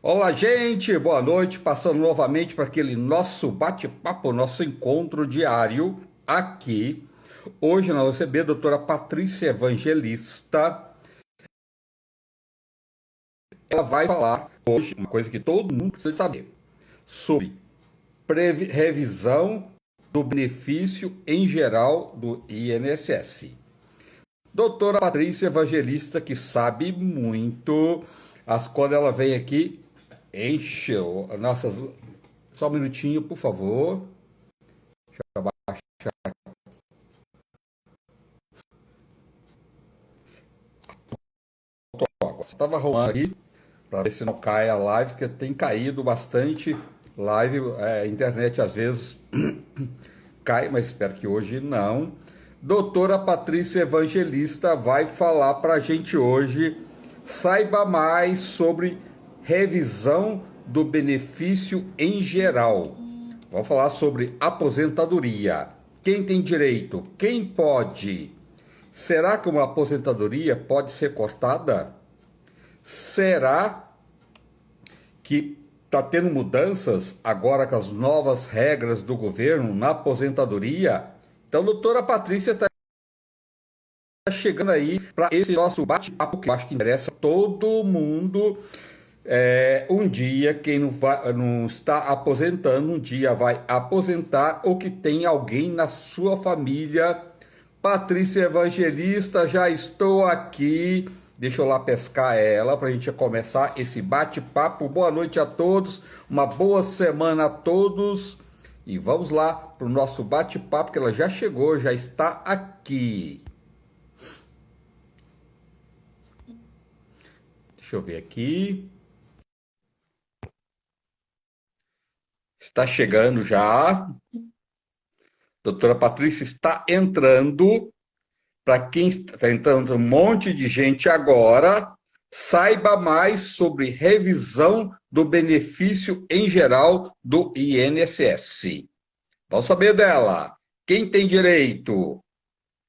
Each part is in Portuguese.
Olá, gente, boa noite. Passando novamente para aquele nosso bate-papo, nosso encontro diário aqui. Hoje nós vamos receber a doutora Patrícia Evangelista. Ela vai falar hoje uma coisa que todo mundo precisa saber sobre revisão do benefício em geral do INSS. Doutora Patrícia Evangelista, que sabe muito, quando ela vem aqui, encheu nossas. Só um minutinho, por favor. Estava arrumando aqui para ver se não cai a live, porque tem caído bastante live. A internet às vezes cai, mas espero que hoje não. Doutora Patrícia Evangelista vai falar para a gente hoje. Saiba mais sobre revisão do benefício em geral. Vamos falar sobre aposentadoria. Quem tem direito? Quem pode? Será que uma aposentadoria pode ser cortada? Será que está tendo mudanças agora com as novas regras do governo na aposentadoria? Então, doutora Patrícia está chegando aí para esse nosso bate-papo que eu acho que interessa a todo mundo. Um dia, quem não está aposentando, um dia vai aposentar ou que tem alguém na sua família. Patrícia Evangelista, já estou aqui. Deixa eu lá pescar ela para a gente começar esse bate-papo. Boa noite a todos, uma boa semana a todos. E vamos lá para o nosso bate-papo, que ela já chegou, já está aqui. Deixa eu ver aqui. Está chegando já. Doutora Patrícia está entrando. Para quem está entrando um monte de gente agora, saiba mais sobre revisão do benefício em geral do INSS. Vamos saber dela. Quem tem direito?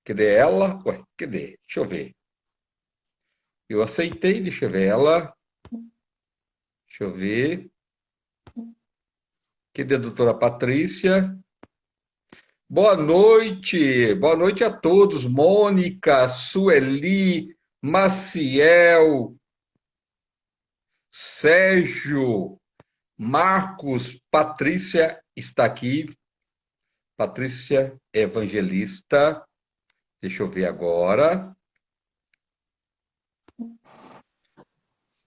Cadê ela? Ué, cadê? Deixa eu ver. Eu aceitei, deixa eu ver ela. Deixa eu ver. Cadê a doutora Patrícia? Boa noite a todos. Mônica, Sueli, Maciel, Sérgio, Marcos, Patrícia está aqui. Patrícia Evangelista. Deixa eu ver agora.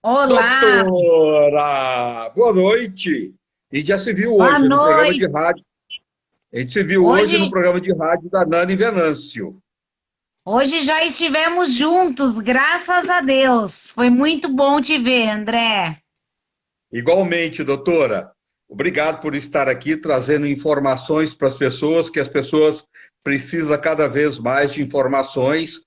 Olá, Doutora, boa noite. A gente já se viu boa hoje no programa de noite. rádio. A gente se viu hoje no Hoje, programa de rádio da Nani Venâncio. hoje já estivemos juntos, graças a Deus. Foi muito bom te ver, André. Igualmente, doutora. Obrigado por estar aqui trazendo informações para as pessoas, que as pessoas precisam cada vez mais de informações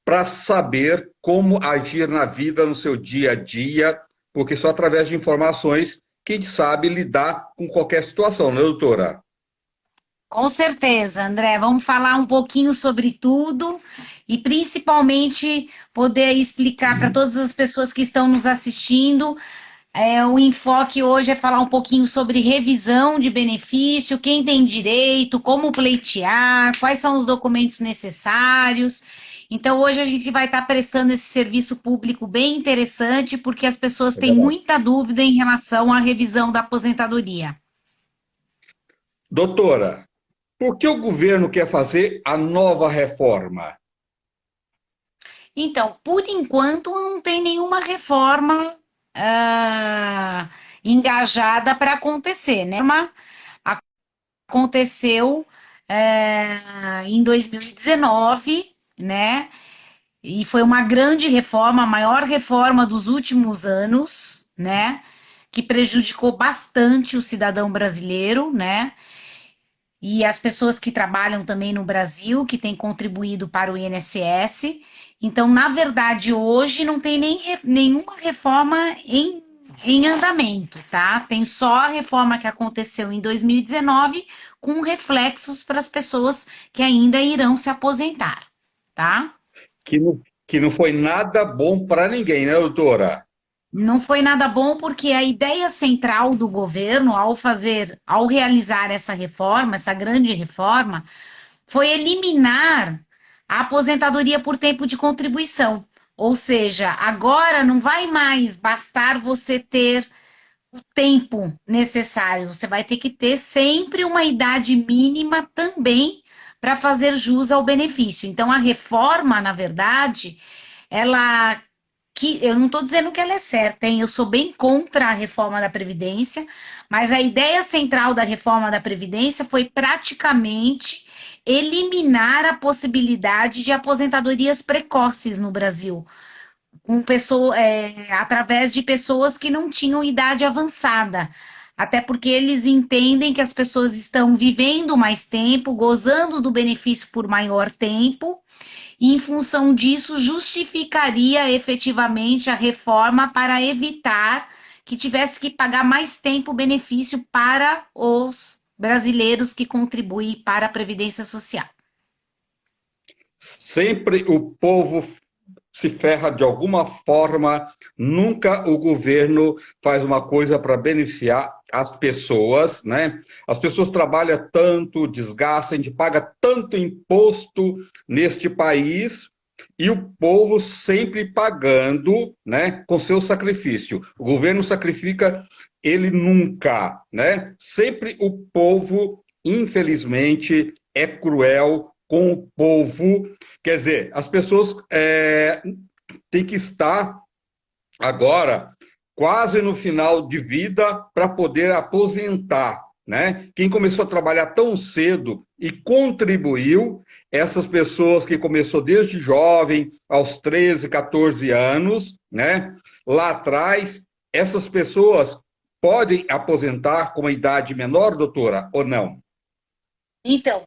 para saber como agir na vida, no seu dia a dia, porque só através de informações que a gente sabe lidar com qualquer situação, né, doutora? Com certeza, André. Vamos falar um pouquinho sobre tudo e principalmente poder explicar para todas as pessoas que estão nos assistindo. O enfoque hoje é falar um pouquinho sobre revisão de benefício, quem tem direito, como pleitear, quais são os documentos necessários. Então, hoje a gente vai estar prestando esse serviço público bem interessante, porque as pessoas É têm verdade. muita dúvida em relação à revisão da aposentadoria. Doutora, por que o governo quer fazer a nova reforma? Então, por enquanto, não tem nenhuma reforma engajada para acontecer, né? Uma aconteceu em 2019, né? E foi uma grande reforma, a maior reforma dos últimos anos, né? Que prejudicou bastante o cidadão brasileiro, né? E as pessoas que trabalham também no Brasil, que têm contribuído para o INSS. Então, na verdade, hoje não tem nenhuma reforma em andamento, tá? Tem só a reforma que aconteceu em 2019, com reflexos para as pessoas que ainda irão se aposentar, tá? Que não, que não foi nada bom para ninguém, né, doutora? Não foi nada bom porque a ideia central do governo ao realizar essa reforma, essa grande reforma, foi eliminar a aposentadoria por tempo de contribuição. Ou seja, agora não vai mais bastar você ter o tempo necessário, você vai ter que ter sempre uma idade mínima também para fazer jus ao benefício. Então, a reforma, na verdade, ela que eu não estou dizendo que ela é certa, hein? Eu sou bem contra a reforma da Previdência, mas a ideia central da reforma da Previdência foi praticamente eliminar a possibilidade de aposentadorias precoces no Brasil, com através de pessoas que não tinham idade avançada. Até porque eles entendem que as pessoas estão vivendo mais tempo, gozando do benefício por maior tempo, e, em função disso, justificaria efetivamente a reforma para evitar que tivesse que pagar mais tempo benefício para os brasileiros que contribuem para a Previdência Social. Sempre o povo se ferra de alguma forma, nunca o governo faz uma coisa para beneficiar as pessoas, né? As pessoas trabalham tanto, desgastam, a gente paga tanto imposto neste país e o povo sempre pagando, né, com seu sacrifício. O governo sacrifica ele nunca, né? Sempre o povo, infelizmente, é cruel com o povo. Quer dizer, as pessoas têm que estar agora quase no final de vida para poder aposentar, né? Quem começou a trabalhar tão cedo e contribuiu, essas pessoas que começou desde jovem, aos 13, 14 anos, né? Lá atrás, essas pessoas podem aposentar com uma idade menor, doutora, ou não? Então,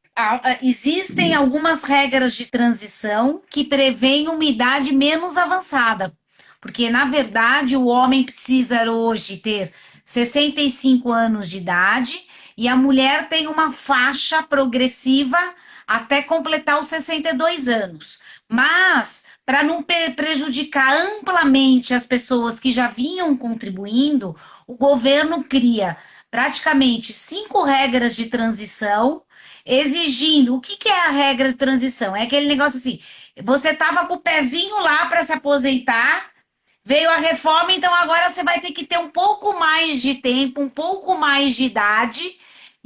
existem algumas regras de transição que prevêem uma idade menos avançada, porque, na verdade, o homem precisa hoje ter 65 anos de idade e a mulher tem uma faixa progressiva até completar os 62 anos. Mas, para não prejudicar amplamente as pessoas que já vinham contribuindo, o governo cria praticamente 5 regras de transição exigindo. O que, que é a regra de transição? É aquele negócio assim: você estava com o pezinho lá para se aposentar, veio a reforma, então agora você vai ter que ter um pouco mais de tempo, um pouco mais de idade.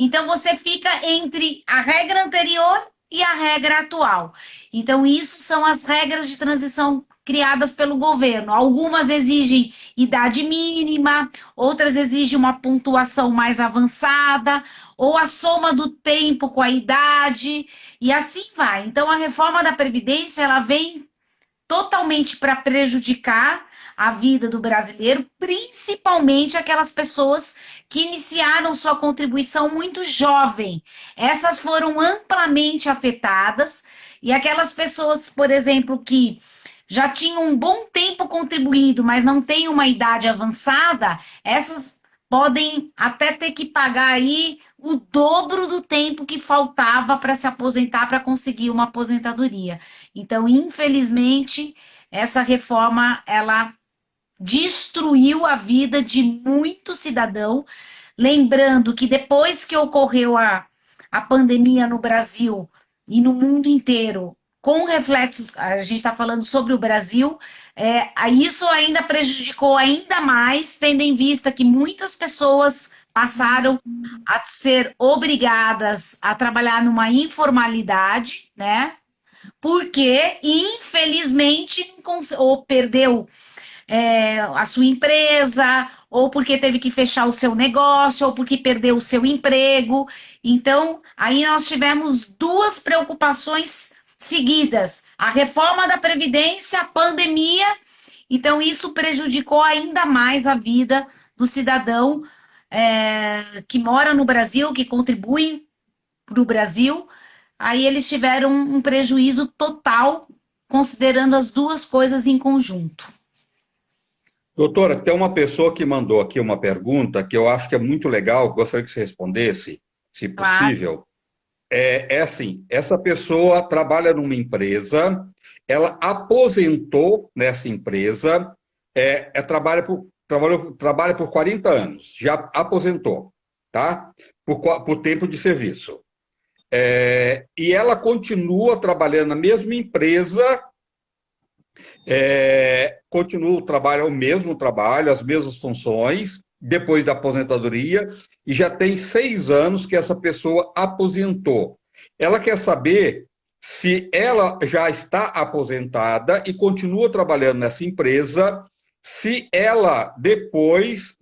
Então você fica entre a regra anterior e a regra atual. Então, isso são as regras de transição criadas pelo governo. Algumas exigem idade mínima, outras exigem uma pontuação mais avançada, ou a soma do tempo com a idade, e assim vai. Então, a reforma da Previdência ela vem totalmente para prejudicar a vida do brasileiro, principalmente aquelas pessoas que iniciaram sua contribuição muito jovem. Essas foram amplamente afetadas, e aquelas pessoas, por exemplo, que já tinham um bom tempo contribuído, mas não têm uma idade avançada, essas podem até ter que pagar aí o dobro do tempo que faltava para se aposentar, para conseguir uma aposentadoria. Então, infelizmente, essa reforma ela destruiu a vida de muito cidadão. Lembrando que depois que ocorreu a pandemia no Brasil e no mundo inteiro, com reflexos, a gente está falando sobre o Brasil, isso ainda prejudicou ainda mais, tendo em vista que muitas pessoas passaram a ser obrigadas a trabalhar numa informalidade, né? Porque, infelizmente, ou perdeu a sua empresa, ou porque teve que fechar o seu negócio, ou porque perdeu o seu emprego. Então, aí nós tivemos duas preocupações seguidas: a reforma da Previdência, a pandemia. Então, isso prejudicou ainda mais a vida do cidadão que mora no Brasil, que contribui para o Brasil. Aí eles tiveram um prejuízo total, considerando as duas coisas em conjunto. Doutora, tem uma pessoa que mandou aqui uma pergunta que eu acho que é muito legal, gostaria que você respondesse, se Claro. possível. É assim, essa pessoa trabalha numa empresa, ela aposentou nessa empresa, trabalha por 40 anos, já aposentou, tá? Por tempo de serviço. E ela continua trabalhando na mesma empresa, continua o trabalho, o mesmo trabalho, as mesmas funções, depois da aposentadoria, e já tem 6 anos que essa pessoa aposentou. Ela quer saber se ela já está aposentada e continua trabalhando nessa empresa, se ela depois,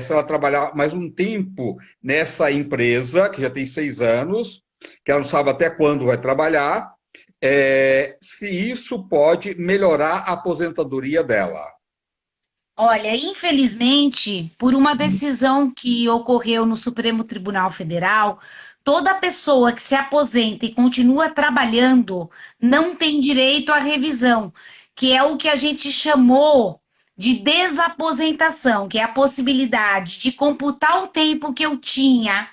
se ela trabalhar mais um tempo nessa empresa, que já tem 6 anos, que ela não sabe até quando vai trabalhar, se isso pode melhorar a aposentadoria dela. Olha, infelizmente, por uma decisão que ocorreu no Supremo Tribunal Federal, toda pessoa que se aposenta e continua trabalhando não tem direito à revisão, que é o que a gente chamou de desaposentação, que é a possibilidade de computar o tempo que eu tinha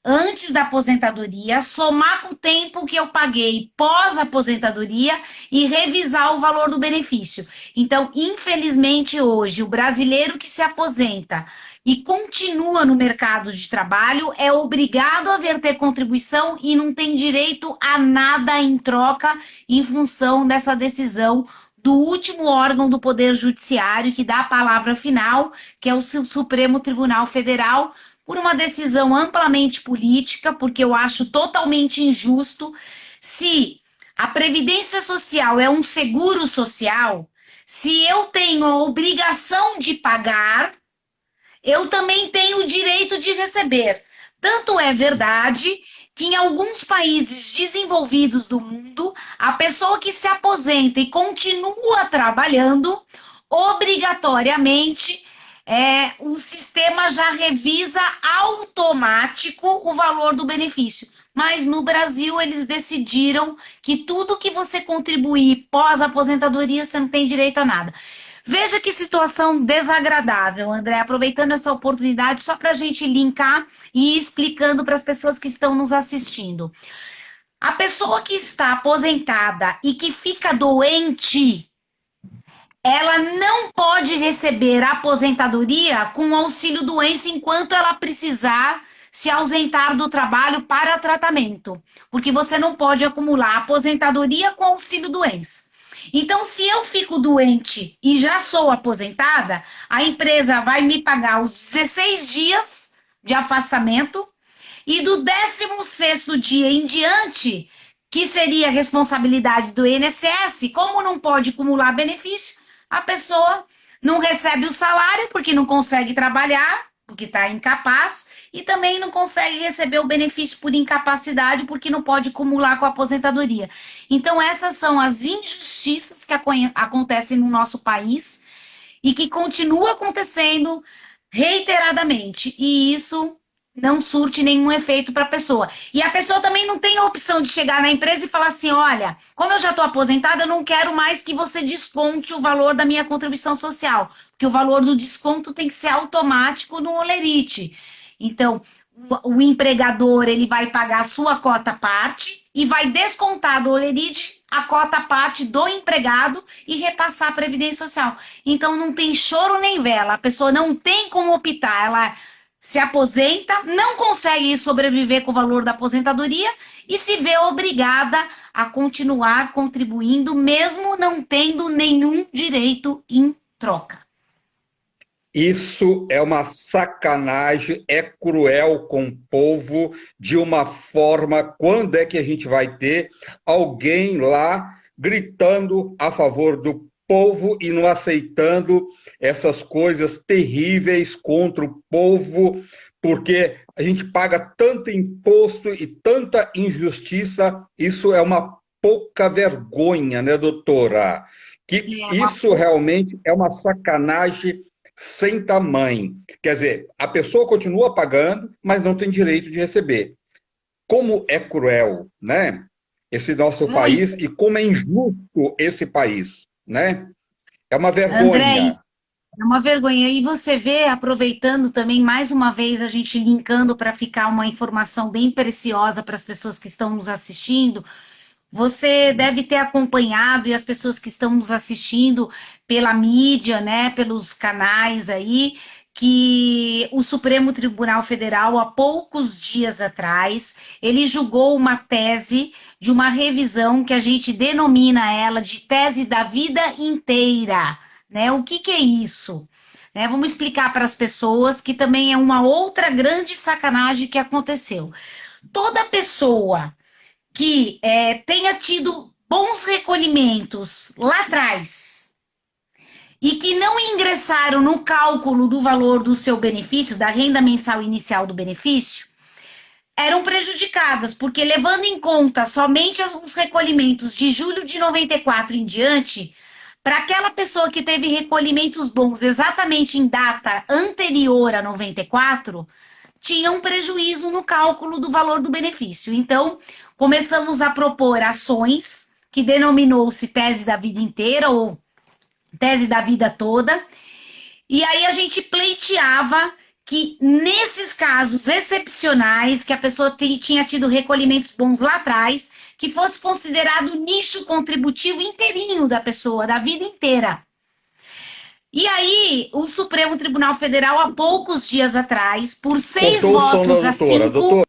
antes da aposentadoria, somar com o tempo que eu paguei pós-aposentadoria e revisar o valor do benefício. Então, infelizmente, hoje, o brasileiro que se aposenta e continua no mercado de trabalho é obrigado a verter contribuição e não tem direito a nada em troca em função dessa decisão do último órgão do Poder Judiciário que dá a palavra final, que é o Supremo Tribunal Federal, por uma decisão amplamente política, porque eu acho totalmente injusto. Se a Previdência Social é um seguro social, se eu tenho a obrigação de pagar, eu também tenho o direito de receber. Tanto é verdade que em alguns países desenvolvidos do mundo, a pessoa que se aposenta e continua trabalhando, obrigatoriamente, o sistema já revisa automático o valor do benefício. Mas no Brasil eles decidiram que tudo que você contribuir pós-aposentadoria, você não tem direito a nada. Veja que situação desagradável, André, aproveitando essa oportunidade só para a gente linkar e ir explicando para as pessoas que estão nos assistindo. A pessoa que está aposentada e que fica doente, ela não pode receber a aposentadoria com auxílio doença enquanto ela precisar se ausentar do trabalho para tratamento, porque você não pode acumular aposentadoria com auxílio doença. Então, se eu fico doente e já sou aposentada, a empresa vai me pagar os 16 dias de afastamento e do 16º dia em diante, que seria a responsabilidade do INSS, como não pode acumular benefício, a pessoa não recebe o salário porque não consegue trabalhar, porque está incapaz, e também não consegue receber o benefício por incapacidade porque não pode acumular com a aposentadoria. Então, essas são as injustiças que acontecem no nosso país e que continuam acontecendo reiteradamente. E isso não surte nenhum efeito para a pessoa. E a pessoa também não tem a opção de chegar na empresa e falar assim, olha, como eu já estou aposentada, eu não quero mais que você desconte o valor da minha contribuição social, porque o valor do desconto tem que ser automático no Olerite. Então, o empregador ele vai pagar a sua cota parte e vai descontar do Olerite a cota parte do empregado e repassar a Previdência Social. Então, não tem choro nem vela, a pessoa não tem como optar, ela se aposenta, não consegue sobreviver com o valor da aposentadoria e se vê obrigada a continuar contribuindo, mesmo não tendo nenhum direito em troca. Isso é uma sacanagem, é cruel com o povo, de uma forma. Quando é que a gente vai ter alguém lá gritando a favor do povo e não aceitando essas coisas terríveis contra o povo, porque a gente paga tanto imposto e tanta injustiça? Isso é uma pouca vergonha, né, doutora? Que isso realmente é uma sacanagem sem tamanho. Quer dizer, a pessoa continua pagando, mas não tem direito de receber. Como é cruel, né? Esse nosso país, e como é injusto esse país, né? É uma vergonha. André, é uma vergonha. E você vê, aproveitando também, mais uma vez, a gente linkando para ficar uma informação bem preciosa para as pessoas que estão nos assistindo, você deve ter acompanhado e as pessoas que estão nos assistindo pela mídia, né, pelos canais aí, que o Supremo Tribunal Federal, há poucos dias atrás, ele julgou uma tese de uma revisão que a gente denomina ela de tese da vida inteira, né? O que que é isso? Né? Vamos explicar para as pessoas que também é uma outra grande sacanagem que aconteceu. Toda pessoa que tenha tido bons recolhimentos lá atrás e que não ingressaram no cálculo do valor do seu benefício, da renda mensal inicial do benefício, eram prejudicadas, porque levando em conta somente os recolhimentos de julho de 94 em diante, para aquela pessoa que teve recolhimentos bons exatamente em data anterior a 94, tinha um prejuízo no cálculo do valor do benefício. Então, começamos a propor ações que denominou-se tese da vida inteira ou tese da vida toda. E aí a gente pleiteava que nesses casos excepcionais, que a pessoa tinha tido recolhimentos bons lá atrás, que fosse considerado o nicho contributivo inteirinho da pessoa, da vida inteira. E aí, o Supremo Tribunal Federal, há poucos dias atrás, por 6 Cortou o som da votos a doutora. 5,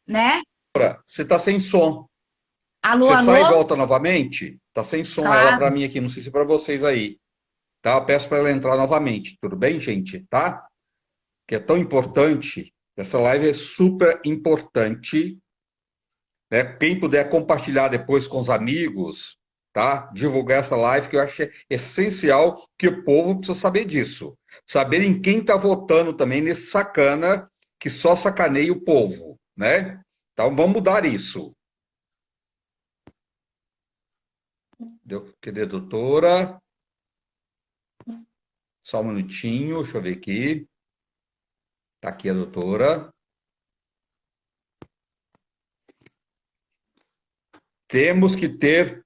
né? Doutora, você está sem som. Alô, Você sai e alô? volta novamente? Tá sem som ela para Claro. mim aqui, não sei se para vocês aí. Tá? Eu peço para ela entrar novamente. Tudo bem, gente? Tá? Que é tão importante. Essa live é super importante, né? Quem puder compartilhar depois com os amigos, tá? Divulgar essa live, que eu acho essencial que o povo precisa saber disso. Saber em quem está votando também nesse sacana que só sacaneia o povo, né? Então vamos mudar isso. Cadê a doutora? Só um minutinho, deixa eu ver aqui. Tá aqui a doutora. Temos que ter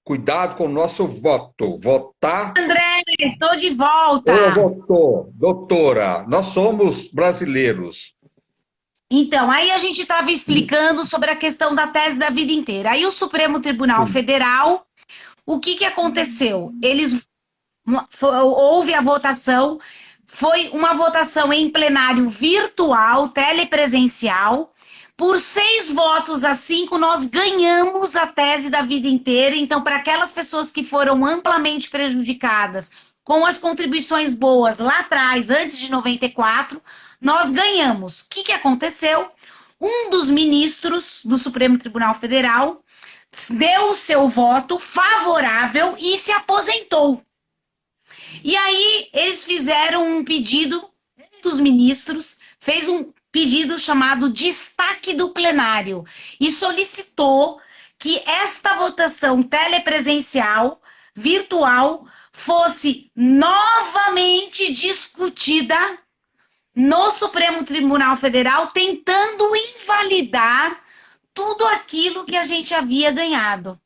cuidado com o nosso voto. Votar André, estou de ou volta. votou. Doutora, nós somos brasileiros. Então, aí a gente estava explicando sobre a questão da tese da vida inteira. Aí o Supremo Tribunal Sim. Federal, o que que aconteceu? Houve a votação, foi uma votação em plenário virtual, telepresencial. Por 6 votos a 5, nós ganhamos a tese da vida inteira. Então, para aquelas pessoas que foram amplamente prejudicadas com as contribuições boas lá atrás, antes de 94, nós ganhamos. O que que aconteceu? Um dos ministros do Supremo Tribunal Federal deu o seu voto favorável e se aposentou. E aí eles fizeram um pedido, um dos ministros fez um pedido chamado destaque do plenário e solicitou que esta votação telepresencial, virtual, fosse novamente discutida no Supremo Tribunal Federal, tentando invalidar tudo aquilo que a gente havia ganhado.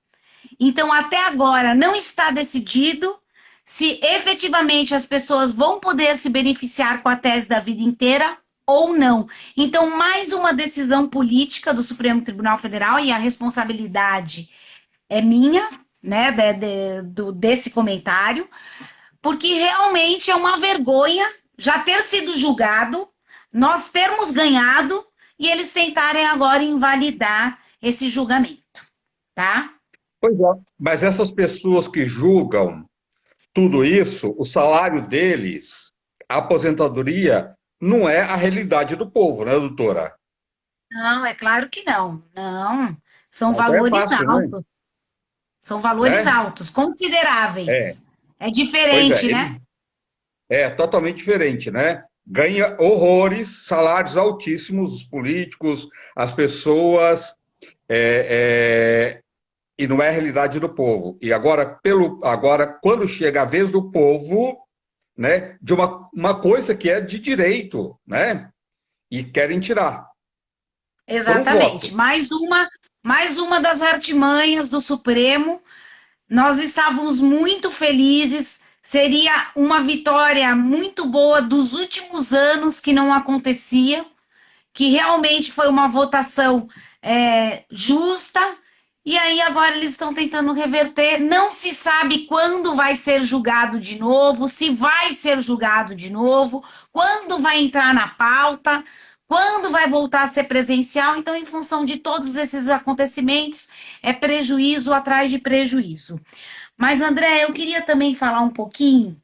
Então, até agora, não está decidido se efetivamente as pessoas vão poder se beneficiar com a tese da vida inteira ou não. Então, mais uma decisão política do Supremo Tribunal Federal, e a responsabilidade é minha, né, desse comentário, porque realmente é uma vergonha já ter sido julgado, nós termos ganhado e eles tentarem agora invalidar esse julgamento, tá? Pois é. Mas essas pessoas que julgam tudo isso, o salário deles, a aposentadoria, não é a realidade do povo, né, doutora? Não, é claro que não. Não, são Então é valores fácil, né? altos, são valores Né? altos, É, consideráveis. É pois diferente, é, né? é totalmente diferente, né? Ganha horrores, salários altíssimos, os políticos, as pessoas, e não é a realidade do povo. E agora, quando chega a vez do povo, né, de uma coisa que é de direito, né, e querem tirar pelo Exatamente. voto. Mais uma das artimanhas do Supremo. Nós estávamos muito felizes. Seria uma vitória muito boa dos últimos anos que não acontecia, que realmente foi uma votação justa E aí agora eles estão tentando reverter. Não se sabe quando vai ser julgado de novo, se vai ser julgado de novo, quando vai entrar na pauta, quando vai voltar a ser presencial. Então, em função de todos esses acontecimentos, é prejuízo atrás de prejuízo. Mas, André, eu queria também falar um pouquinho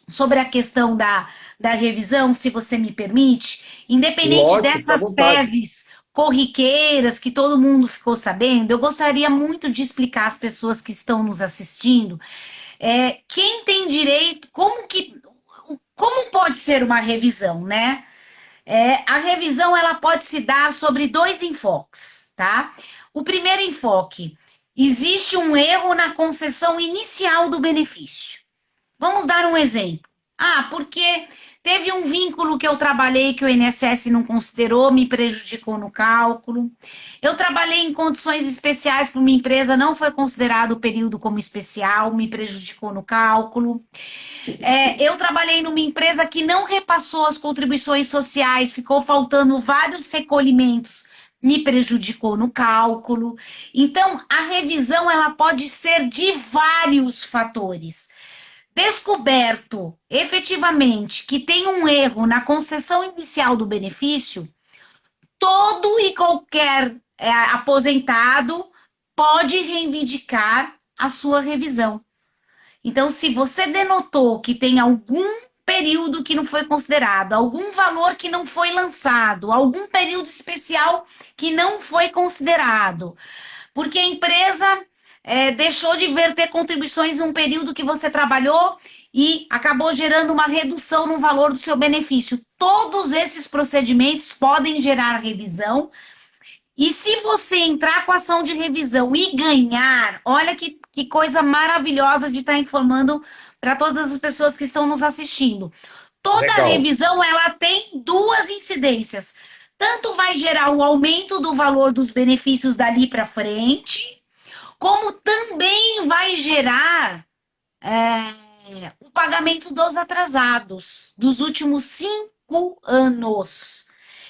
sobre a questão da revisão, se você me permite, independente Lógico, fica à dessas vontade. teses corriqueiras que todo mundo ficou sabendo, eu gostaria muito de explicar às pessoas que estão nos assistindo, quem tem direito, como pode ser uma revisão, né? A revisão ela pode se dar sobre dois enfoques, tá? O primeiro enfoque, existe um erro na concessão inicial do benefício. Vamos dar um exemplo. Ah, porque teve um vínculo que eu trabalhei que o INSS não considerou, me prejudicou no cálculo. Eu trabalhei em condições especiais para uma empresa, não foi considerado o período como especial, me prejudicou no cálculo. Eu trabalhei numa empresa que não repassou as contribuições sociais, ficou faltando vários recolhimentos, me prejudicou no cálculo. Então, a revisão ela pode ser de vários fatores. Descoberto efetivamente que tem um erro na concessão inicial do benefício, todo e qualquer aposentado pode reivindicar a sua revisão. Então, se você denotou que tem algum período que não foi considerado, algum valor que não foi lançado, algum período especial que não foi considerado, porque a empresa deixou de verter contribuições num período que você trabalhou e acabou gerando uma redução no valor do seu benefício. Todos esses procedimentos podem gerar revisão. E se você entrar com a ação de revisão e ganhar, olha que coisa maravilhosa de estar informando para todas as pessoas que estão nos assistindo. Toda Legal. revisão ela tem duas incidências. Tanto vai gerar o aumento do valor dos benefícios dali para frente, como também vai gerar o pagamento dos atrasados dos últimos 5 anos.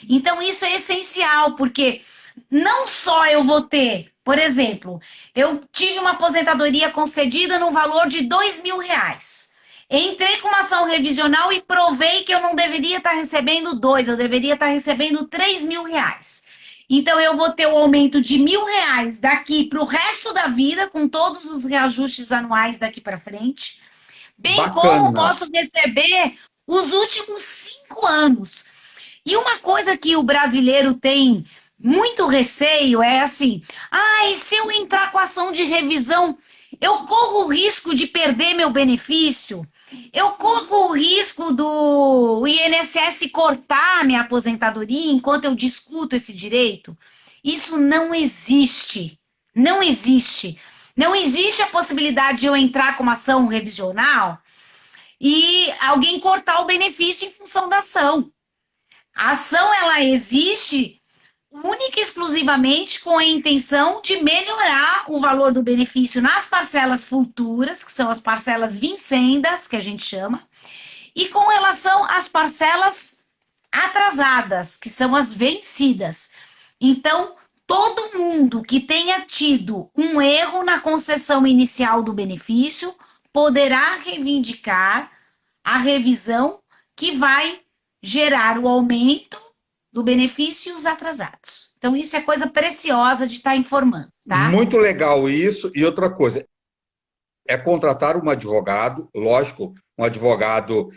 Então, isso é essencial, porque não só eu vou ter, por exemplo, eu tive uma aposentadoria concedida no valor de R$ 2.000. Entrei com uma ação revisional e provei que eu não deveria estar recebendo dois, eu deveria estar recebendo R$ 3.000. Então, eu vou ter o aumento de R$ 1.000 daqui para o resto da vida, com todos os reajustes anuais daqui para frente, bem como Bacana. posso receber os últimos 5 anos. E uma coisa que o brasileiro tem muito receio é assim: ah, e se eu entrar com ação de revisão, eu corro o risco de perder meu benefício? Eu corro o risco do INSS cortar minha aposentadoria enquanto eu discuto esse direito? Isso não existe. Não existe. Não existe a possibilidade de eu entrar com uma ação revisional e alguém cortar o benefício em função da ação. A ação ela existe única e exclusivamente com a intenção de melhorar o valor do benefício nas parcelas futuras, que são as parcelas vincendas, que a gente chama, e com relação às parcelas atrasadas, que são as vencidas. Então, todo mundo que tenha tido um erro na concessão inicial do benefício poderá reivindicar a revisão que vai gerar o aumento do benefício e os atrasados. Então, isso é coisa preciosa de estar informando, tá? Muito legal isso. E outra coisa, é contratar um advogado, lógico, um advogado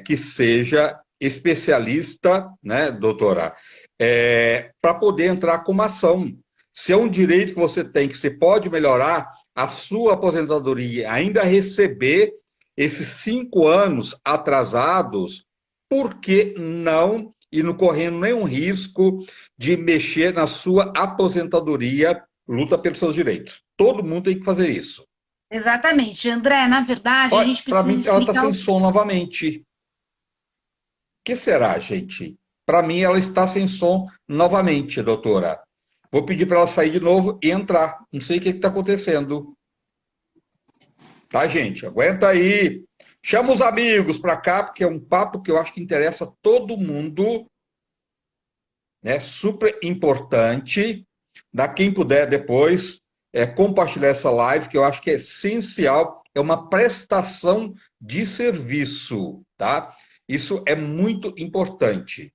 que seja especialista, né, doutora, para poder entrar com uma ação. Se é um direito que você tem, que você pode melhorar a sua aposentadoria, ainda receber esses 5 anos atrasados, por que não ir não correndo nenhum risco de mexer na sua aposentadoria, luta pelos seus direitos? Todo mundo tem que fazer isso. Exatamente. André, na verdade, a gente Para precisa mim, ela está explicar sem os. som novamente. O que será, gente? Para mim, ela está sem som novamente, doutora. Vou pedir para ela sair de novo e entrar. Não sei o que está acontecendo. Tá, gente? Aguenta aí. Chama os amigos para cá, porque é um papo que eu acho que interessa todo mundo, né? Super importante. Quem puder depois compartilhar essa live, que eu acho que é essencial, é uma prestação de serviço, tá? Isso é muito importante.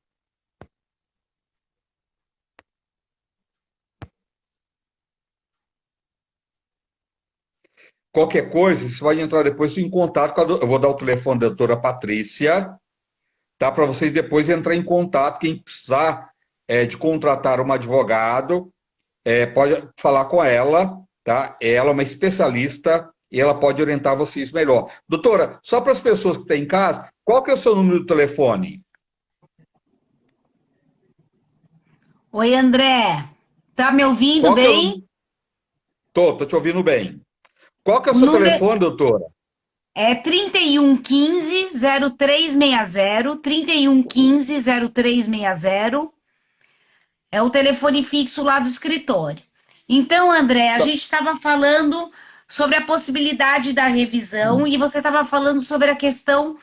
Qualquer coisa, você vai entrar depois em contato com eu vou dar o telefone da doutora Patrícia, tá? Para vocês depois entrar em contato, quem precisar de contratar um advogado, pode falar com ela, tá? Ela é uma especialista e ela pode orientar vocês melhor. Doutora, só para as pessoas que estão em casa, qual que é o seu número de telefone? Oi, André. Tá me ouvindo Qual que é o número? bem? Tô te ouvindo bem. Qual que é o O seu número telefone, doutora? é 3115-0360, 3115-0360. É o telefone fixo lá do escritório. Então, André, a gente estava falando sobre a possibilidade da revisão e você estava falando sobre a questão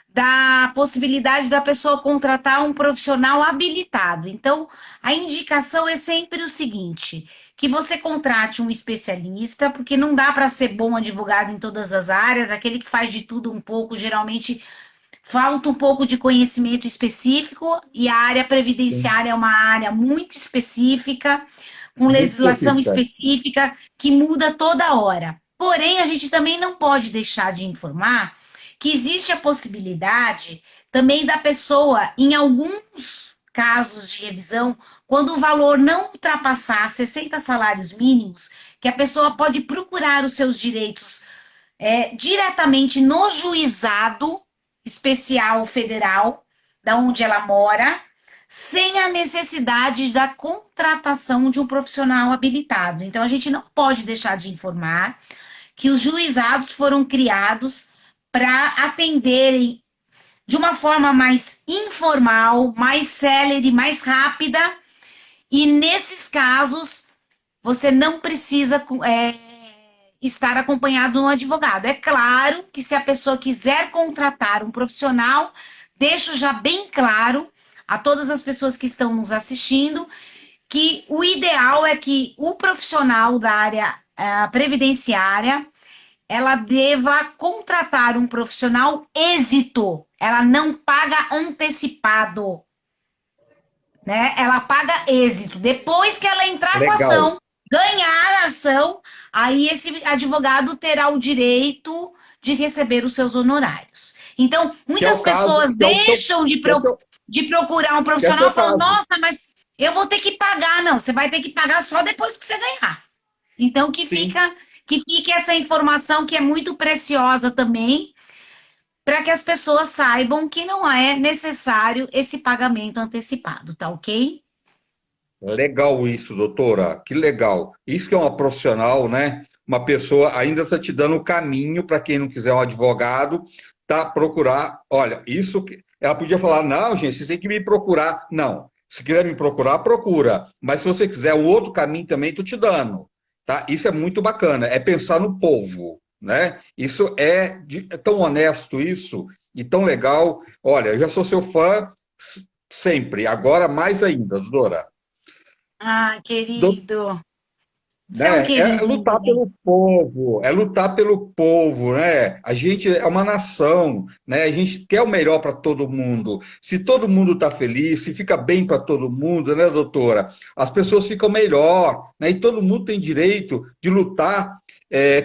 da possibilidade da pessoa contratar um profissional habilitado. Então, a indicação é sempre o seguinte: que você contrate um especialista, porque não dá para ser bom advogado em todas as áreas, aquele que faz de tudo um pouco, geralmente falta um pouco de conhecimento específico, e a área previdenciária é uma área muito específica, com Muito legislação específica. específica, que muda toda hora. Porém, a gente também não pode deixar de informar que existe a possibilidade também da pessoa, em alguns casos de revisão, quando o valor não ultrapassar 60 salários mínimos, que a pessoa pode procurar os seus direitos diretamente no juizado especial federal, da onde ela mora, sem a necessidade da contratação de um profissional habilitado. Então, a gente não pode deixar de informar que os juizados foram criados para atenderem de uma forma mais informal, mais célere, mais rápida, e nesses casos você não precisa estar acompanhado de um advogado. É claro que se a pessoa quiser contratar um profissional, deixo já bem claro a todas as pessoas que estão nos assistindo que o ideal é que o profissional da área previdenciária ela deva contratar um profissional êxito. Ela não paga antecipado, né? Ela paga êxito. Depois que ela entrar com a Legal. ação, ganhar a ação, aí esse advogado terá o direito de receber os seus honorários. Então, Que é muitas o caso, pessoas deixam de procurar um que é o profissional seu e falam, caso. nossa, mas eu vou ter que pagar. Não, você vai ter que pagar só depois que você ganhar. Então, Sim. que fique essa informação que é muito preciosa também, para que as pessoas saibam que não é necessário esse pagamento antecipado, tá ok? Legal isso, doutora. Que legal. Isso que é uma profissional, né? Uma pessoa ainda está te dando o caminho para quem não quiser um advogado, tá? Procurar. Olha, isso que ela podia falar, não, gente, você tem que me procurar. Não. Se quiser me procurar, procura. Mas se você quiser um outro caminho também, estou te dando. Tá? Isso é muito bacana. É pensar no povo, né? Isso é tão honesto isso e tão legal. Olha, eu já sou seu fã sempre. Agora mais ainda, doutora. Ah, querido. Você é um Né? É querido, lutar André. pelo povo, né? A gente é uma nação, né? A gente quer o melhor para todo mundo. Se todo mundo está feliz, se fica bem para todo mundo, né, doutora? As pessoas ficam melhor, né? E todo mundo tem direito de lutar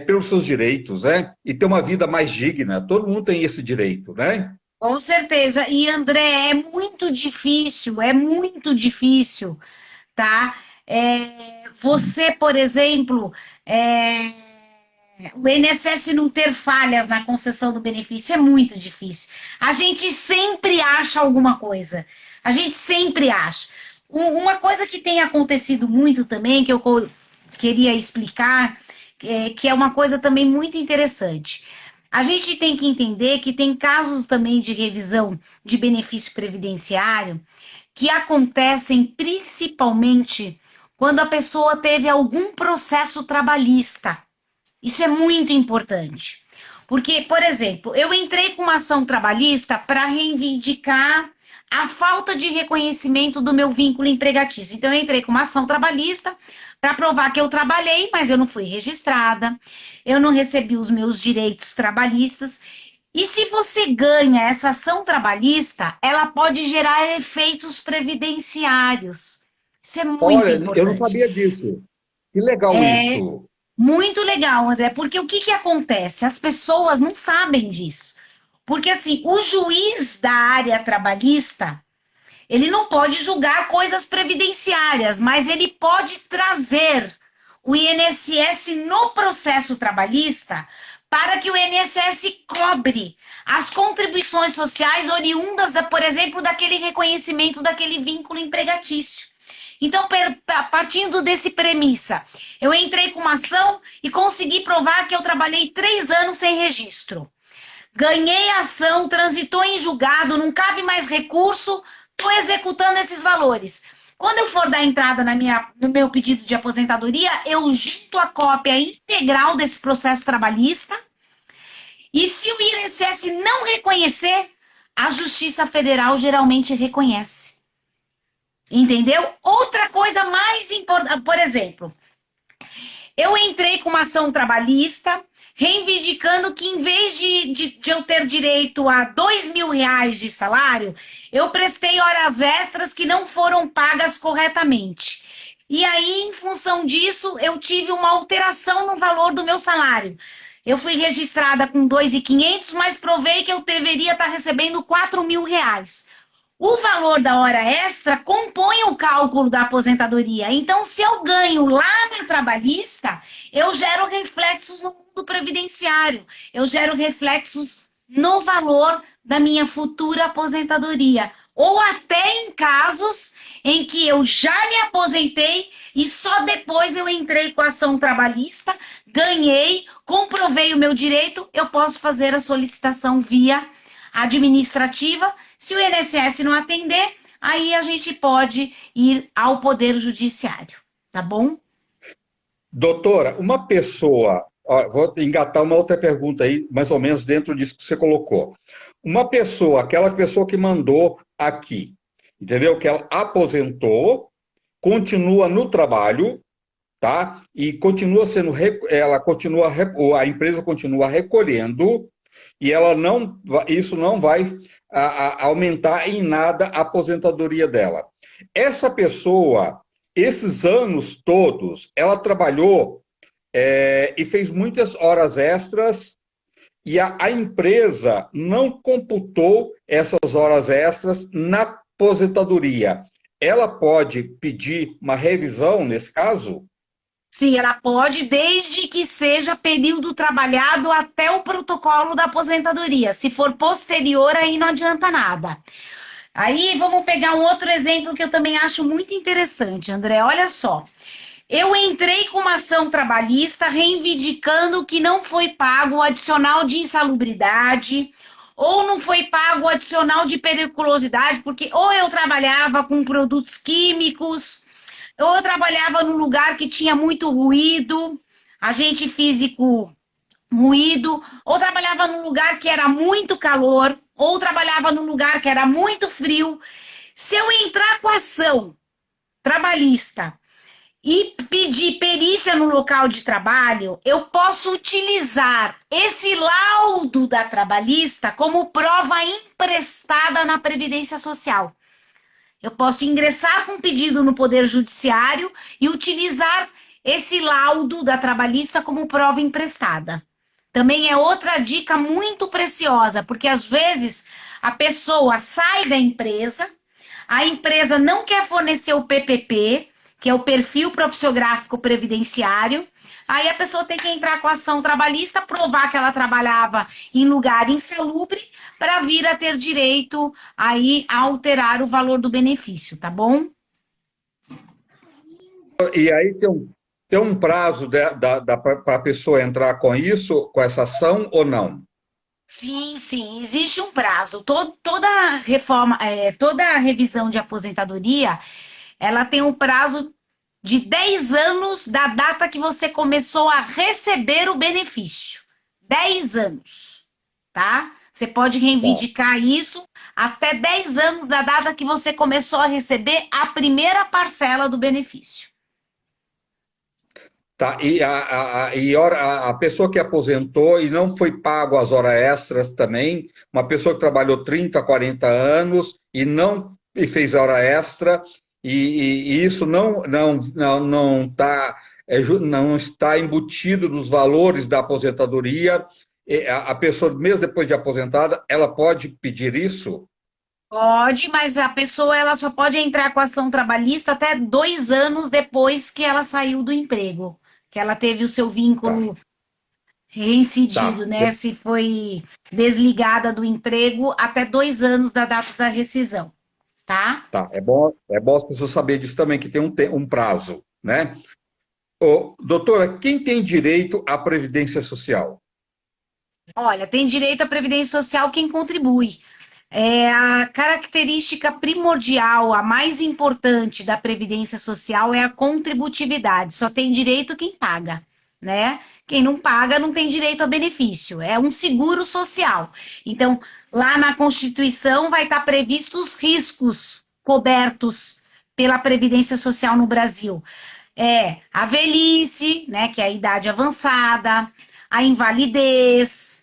pelos seus direitos, né? E ter uma vida mais digna. Todo mundo tem esse direito, né? Com certeza. E, André, é muito difícil, tá? Você, por exemplo, o INSS não ter falhas na concessão do benefício é muito difícil. A gente sempre acha alguma coisa. A gente sempre acha. Uma coisa que tem acontecido muito também, que eu queria explicar, que é uma coisa também muito interessante. A gente tem que entender que tem casos também de revisão de benefício previdenciário que acontecem principalmente quando a pessoa teve algum processo trabalhista. Isso é muito importante. Porque, por exemplo, eu entrei com uma ação trabalhista para reivindicar a falta de reconhecimento do meu vínculo empregatício. Então, eu entrei com uma ação trabalhista para provar que eu trabalhei, mas eu não fui registrada, eu não recebi os meus direitos trabalhistas. E se você ganha essa ação trabalhista, ela pode gerar efeitos previdenciários. Isso é muito Olha, eu não importante. sabia disso. Que legal É isso. muito legal, André, porque o que que acontece? As pessoas não sabem disso. Porque assim, o juiz da área trabalhista, ele não pode julgar coisas previdenciárias, mas ele pode trazer o INSS no processo trabalhista para que o INSS cobre as contribuições sociais oriundas, por exemplo, daquele reconhecimento daquele vínculo empregatício. Então, partindo desse premissa, eu entrei com uma ação e consegui provar que eu trabalhei 3 anos sem registro. Ganhei a ação, transitou em julgado, não cabe mais recurso, estou executando esses valores. Quando eu for dar entrada no meu pedido de aposentadoria, eu junto a cópia integral desse processo trabalhista. E se o INSS não reconhecer, a Justiça Federal geralmente reconhece. Entendeu? Outra coisa mais importante, por exemplo, eu entrei com uma ação trabalhista reivindicando que em vez de eu ter direito a R$ 2.000 de salário, eu prestei horas extras que não foram pagas corretamente. E aí, em função disso, eu tive uma alteração no valor do meu salário. Eu fui registrada com 2.500, mas provei que eu deveria estar recebendo R$ 4.000. O valor da hora extra compõe o cálculo da aposentadoria. Então, se eu ganho lá na trabalhista, eu gero reflexos no mundo previdenciário. Eu gero reflexos no valor da minha futura aposentadoria. Ou até em casos em que eu já me aposentei e só depois eu entrei com a ação trabalhista, ganhei, comprovei o meu direito, eu posso fazer a solicitação via administrativa. Se o INSS não atender, aí a gente pode ir ao Poder Judiciário, tá bom? Doutora, uma pessoa, ó, vou engatar uma outra pergunta aí, mais ou menos dentro disso que você colocou. Uma pessoa, aquela pessoa que mandou aqui, entendeu? Que ela aposentou, continua no trabalho, tá? E continua sendo, ela continua, a empresa continua recolhendo e ela não, isso não vai aumentar em nada a aposentadoria dela. Essa pessoa, esses anos todos, ela trabalhou e fez muitas horas extras e a empresa não computou essas horas extras na aposentadoria. Ela pode pedir uma revisão nesse caso? Sim, ela pode, desde que seja período trabalhado até o protocolo da aposentadoria. Se for posterior, aí não adianta nada. Aí vamos pegar um outro exemplo que eu também acho muito interessante, André. Olha só. Eu entrei com uma ação trabalhista reivindicando que não foi pago o adicional de insalubridade ou não foi pago o adicional de periculosidade, porque ou eu trabalhava com produtos químicos, ou eu trabalhava num lugar que tinha muito ruído, agente físico ruído, ou trabalhava num lugar que era muito calor, ou trabalhava num lugar que era muito frio. Se eu entrar com ação trabalhista e pedir perícia no local de trabalho, eu posso utilizar esse laudo da trabalhista como prova emprestada na Previdência Social. Eu posso ingressar com pedido no Poder Judiciário e utilizar esse laudo da trabalhista como prova emprestada. Também é outra dica muito preciosa, porque às vezes a pessoa sai da empresa, a empresa não quer fornecer o PPP, que é o perfil profissiográfico previdenciário. Aí a pessoa tem que entrar com a ação trabalhista, provar que ela trabalhava em lugar insalubre para vir a ter direito aí a alterar o valor do benefício, tá bom? E aí tem um prazo para a pessoa entrar com isso, com essa ação ou não? Sim, sim, existe um prazo. Toda reforma, toda revisão de aposentadoria, ela tem um prazo de 10 anos da data que você começou a receber o benefício. 10 anos, tá? Você pode Tá. reivindicar isso até 10 anos da data que você começou a receber a primeira parcela do benefício. Tá, a pessoa que aposentou e não foi pago as horas extras também, uma pessoa que trabalhou 30, 40 anos e não e fez hora extra, e isso não tá, não está embutido nos valores da aposentadoria, a pessoa, mesmo depois de aposentada, ela pode pedir isso? Pode, mas a pessoa ela só pode entrar com ação trabalhista até 2 anos depois que ela saiu do emprego, que ela teve o seu Tá, vínculo reincidido, tá. né? Se foi desligada do emprego até 2 anos da data da rescisão, tá? Tá, é bom as pessoas saberem disso também, que tem um prazo, né? Ô, doutora, quem tem direito à Previdência Social? Olha, tem direito à Previdência Social quem contribui. É a característica primordial, a mais importante da Previdência Social é a contributividade. Só tem direito quem paga, né? Quem não paga não tem direito a benefício. É um seguro social. Então, lá na Constituição vai estar previsto os riscos cobertos pela Previdência Social no Brasil. É a velhice, né, que é a idade avançada, a invalidez,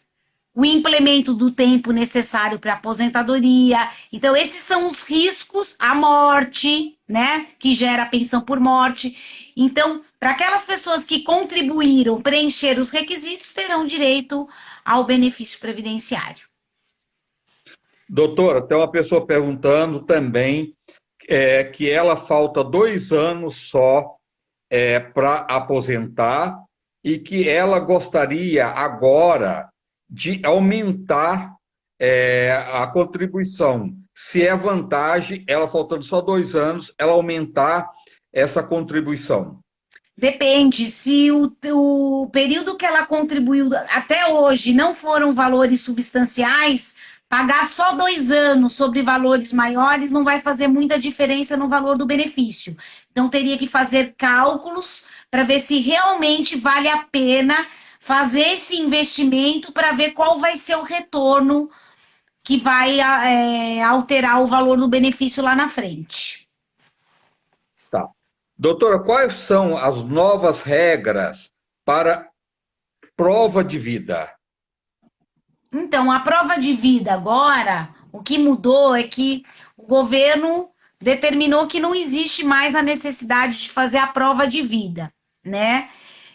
o implemento do tempo necessário para aposentadoria. Então, esses são os riscos, a morte, né, que gera a pensão por morte. Então, para aquelas pessoas que contribuíram preencher os requisitos, terão direito ao benefício previdenciário. Doutora, tem uma pessoa perguntando também que ela falta 2 anos só para aposentar e que ela gostaria agora de aumentar a contribuição. Se é vantagem, ela faltando só 2 anos, ela aumentar essa contribuição. Depende, se o período que ela contribuiu até hoje não foram valores substanciais, pagar só 2 anos sobre valores maiores não vai fazer muita diferença no valor do benefício. Então, teria que fazer cálculos para ver se realmente vale a pena fazer esse investimento para ver qual vai ser o retorno que vai alterar o valor do benefício lá na frente. Tá. Doutora, quais são as novas regras para prova de vida? Então, a prova de vida agora, o que mudou é que o governo determinou que não existe mais a necessidade de fazer a prova de vida, né?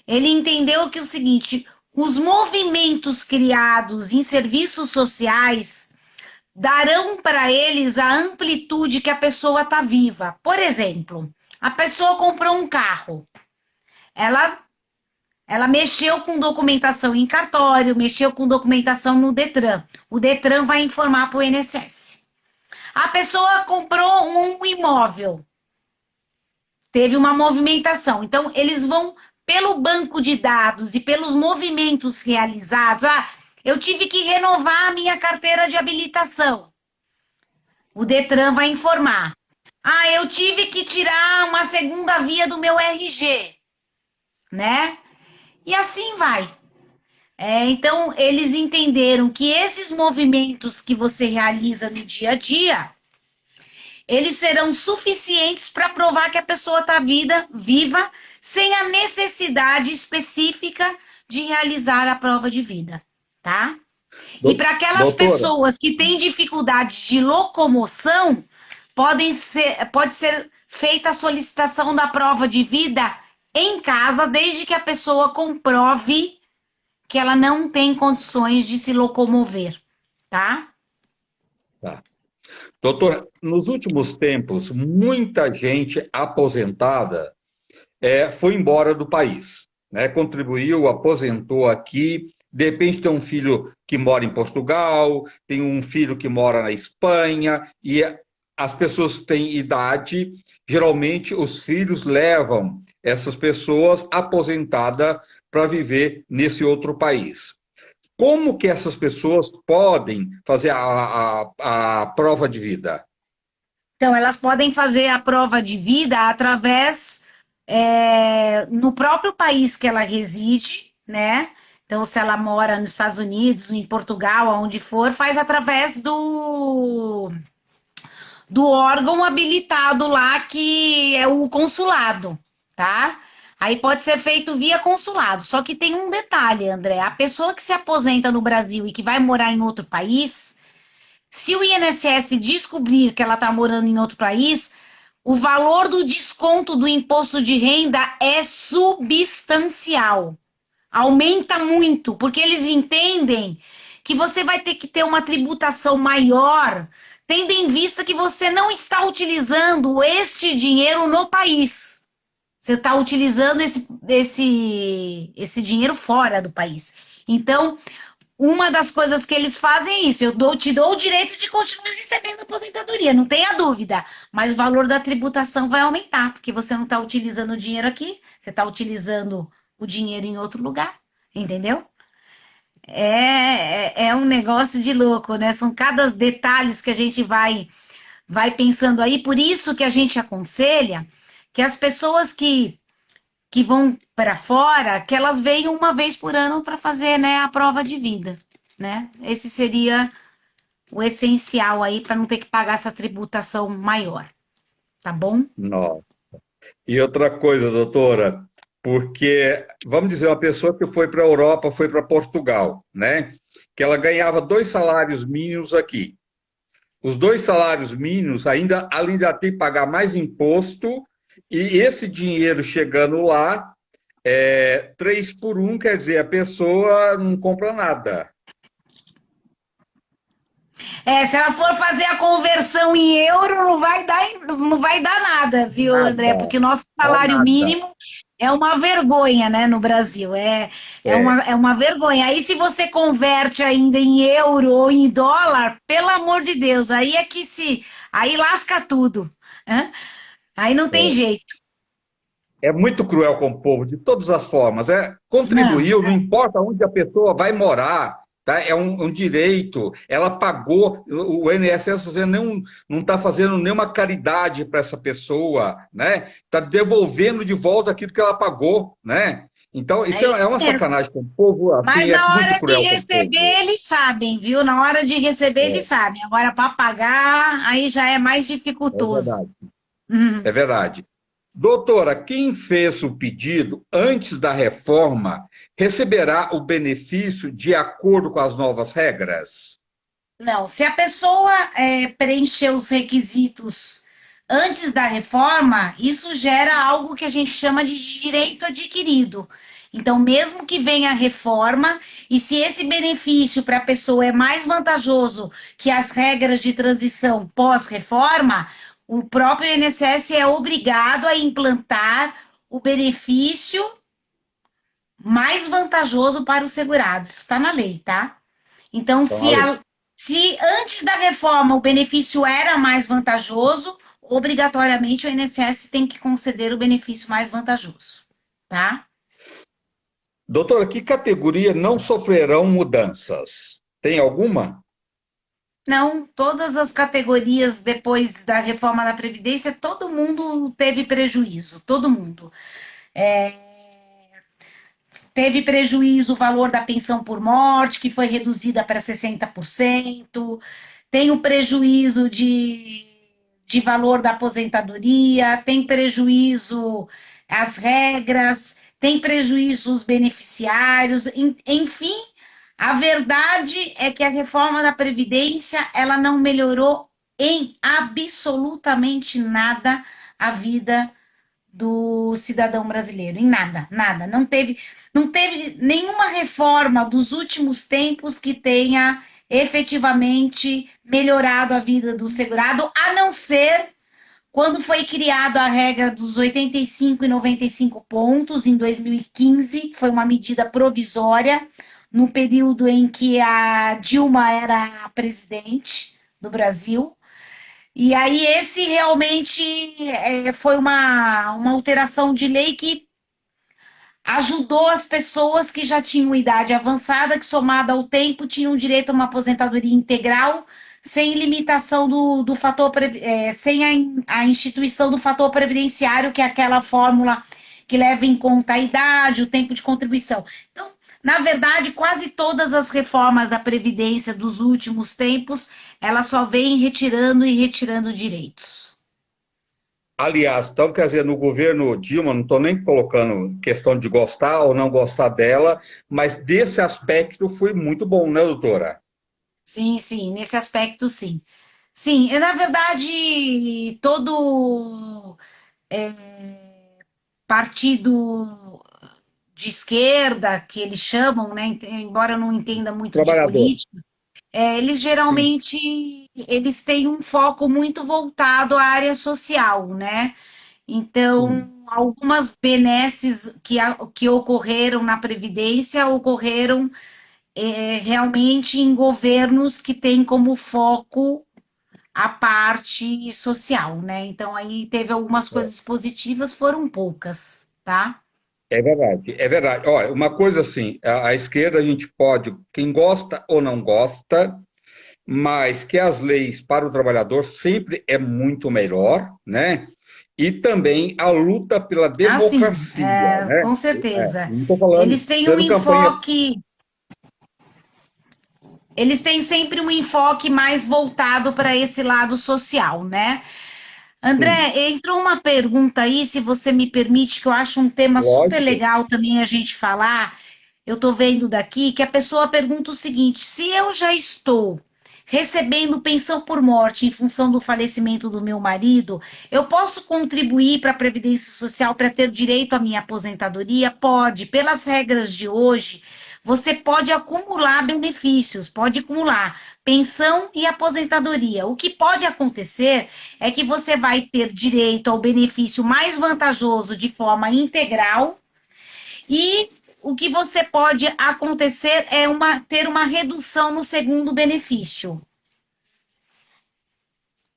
Ele entendeu que é o seguinte, os movimentos criados em serviços sociais darão para eles a amplitude que a pessoa está viva. Por exemplo, a pessoa comprou um carro, ela ela mexeu com documentação em cartório, mexeu com documentação no Detran. O Detran vai informar para o INSS. A pessoa comprou um imóvel, teve uma movimentação. Então, eles vão, pelo banco de dados e pelos movimentos realizados. Ah, eu tive que renovar a minha carteira de habilitação. O Detran vai informar. Ah, eu tive que tirar uma segunda via do meu RG, né? E assim vai. Então, eles entenderam que esses movimentos que você realiza no dia a dia, eles serão suficientes para provar que a pessoa está viva, sem a necessidade específica de realizar a prova de vida, tá? E para aquelas Doutora, pessoas que têm dificuldade de locomoção, pode ser feita a solicitação da prova de vida em casa, desde que a pessoa comprove que ela não tem condições de se locomover, tá? tá. Doutora, nos últimos tempos, muita gente aposentada foi embora do país, né? Contribuiu, aposentou aqui, de repente tem um filho que mora em Portugal, tem um filho que mora na Espanha, e as pessoas têm idade, geralmente os filhos levam essas pessoas aposentadas para viver nesse outro país. Como que essas pessoas podem fazer a prova de vida? Então, elas podem fazer a prova de vida através, no próprio país que ela reside, né? Então, se ela mora nos Estados Unidos, em Portugal, aonde for, faz através do órgão habilitado lá, que é o consulado, tá? Aí pode ser feito via consulado. Só que tem um detalhe, André. A pessoa que se aposenta no Brasil e que vai morar em outro país, se o INSS descobrir que ela está morando em outro país, o valor do desconto do imposto de renda é substancial. Aumenta muito, porque eles entendem que você vai ter que ter uma tributação maior, tendo em vista que você não está utilizando este dinheiro no país. Você está utilizando esse dinheiro fora do país. Então, uma das coisas que eles fazem é isso. Te dou o direito de continuar recebendo aposentadoria, não tenha dúvida. Mas o valor da tributação vai aumentar, porque você não está utilizando o dinheiro aqui, você está utilizando o dinheiro em outro lugar, entendeu? É um negócio de louco, né? São cada detalhes que a gente vai pensando aí. Por isso que a gente aconselha que as pessoas que vão para fora, que elas venham uma vez por ano para fazer, né, a prova de vida, né? Esse seria o essencial aí para não ter que pagar essa tributação maior, tá bom? Nossa. E outra coisa, doutora, porque, vamos dizer, uma pessoa que foi para a Europa, foi para Portugal, né? Que ela ganhava 2 salários mínimos aqui. Os 2 salários mínimos ainda, além de ter que pagar mais imposto, e esse dinheiro chegando lá, 3 por 1, quer dizer, a pessoa não compra nada. Se ela for fazer a conversão em euro, não vai dar nada, viu, André? Nada, Porque o nosso dá salário nada. mínimo é uma vergonha, né, no Brasil. É É, uma vergonha. Aí, se você converte ainda em euro ou em dólar, pelo amor de Deus, aí é que se. Aí lasca tudo, né? Aí não tem é. jeito. É muito cruel com o povo, de todas as formas. Não. Contribuiu, não importa onde a pessoa vai morar, tá? É um direito. Ela pagou, o INSS você não está fazendo nenhuma caridade para essa pessoa, né? Está devolvendo de volta aquilo que ela pagou, né? Então, isso É é isso uma mesmo. sacanagem com o povo, Mas assim, é na muito hora de cruel com o receber, povo. eles sabem, viu? Na hora de receber, eles É, sabem. Agora, para pagar, aí já é mais é dificultoso. verdade, é verdade. Doutora, quem fez o pedido antes da reforma receberá o benefício de acordo com as novas regras? Não, se a pessoa preencher os requisitos antes da reforma, isso gera algo que a gente chama de direito adquirido. Então, mesmo que venha a reforma, e se esse benefício para a pessoa é mais vantajoso que as regras de transição pós-reforma, o próprio INSS é obrigado a implantar o benefício mais vantajoso para o segurado. Isso está na lei, tá? Então, Então, a lei. se antes da reforma o benefício era mais vantajoso, obrigatoriamente o INSS tem que conceder o benefício mais vantajoso, tá? Doutora, que categoria não sofrerão mudanças? Tem alguma? Não, todas as categorias depois da reforma da Previdência, todo mundo teve prejuízo, todo mundo. Teve prejuízo o valor da pensão por morte, que foi reduzida para 60%. Tem o prejuízo de valor da aposentadoria, tem prejuízo as regras, tem prejuízo os beneficiários, enfim, a verdade é que a reforma da Previdência ela não melhorou em absolutamente nada a vida do cidadão brasileiro, em nada, nada. Não teve nenhuma reforma dos últimos tempos que tenha efetivamente melhorado a vida do segurado, a não ser quando foi criada a regra dos 85 e 95 pontos em 2015, foi uma medida provisória no período em que a Dilma era a presidente do Brasil. E aí, esse realmente foi uma alteração de lei que ajudou as pessoas que já tinham idade avançada, que somada ao tempo tinham direito a uma aposentadoria integral, sem limitação do fator, sem a instituição do fator previdenciário, que é aquela fórmula que leva em conta a idade, o tempo de contribuição. Então, Na verdade, quase todas as reformas da Previdência dos últimos tempos, ela só vem retirando e retirando direitos. Aliás, então, quer dizer, no governo Dilma, não estou nem colocando questão de gostar ou não gostar dela, mas desse aspecto foi muito bom, né, doutora? Sim, sim, nesse aspecto, sim. Sim, na verdade, todo partido de esquerda, que eles chamam, né, embora eu não entenda muito de Trabalhador. política, eles Sim. geralmente eles têm um foco muito voltado à área social, né? Sim. Então, algumas benesses que ocorreram na Previdência ocorreram realmente em governos que têm como foco a parte social, né? Então, aí teve algumas É. coisas positivas, foram poucas, tá? É verdade, é verdade. Olha, uma coisa assim, a esquerda a gente pode, quem gosta ou não gosta, mas que as leis para o trabalhador sempre é muito melhor, né? E também a luta pela Ah, sim, democracia, né? com certeza. Não estou falando, Eles têm um fazendo campanha. enfoque, eles têm sempre um enfoque mais voltado para esse lado social, né? Sim, André, entrou uma pergunta aí, se você me permite, que eu acho um tema super lógico. legal também a gente falar. Eu estou vendo daqui que a pessoa pergunta o seguinte: se eu já estou recebendo pensão por morte em função do falecimento do meu marido, eu posso contribuir para a Previdência Social para ter direito à minha aposentadoria? Pode. Pelas regras de hoje, você pode acumular benefícios, pode acumular pensão e aposentadoria. O que pode acontecer é que você vai ter direito ao benefício mais vantajoso de forma integral e o que você pode acontecer é ter uma redução no segundo benefício.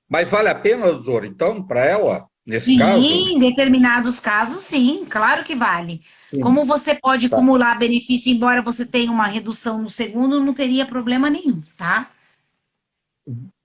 Mas vale a pena, doutor, então, para ela, nesse caso? Sim, em determinados casos, sim, claro que vale. Sim. Como você pode Tá. acumular benefício, embora você tenha uma redução no segundo, não teria problema nenhum, tá?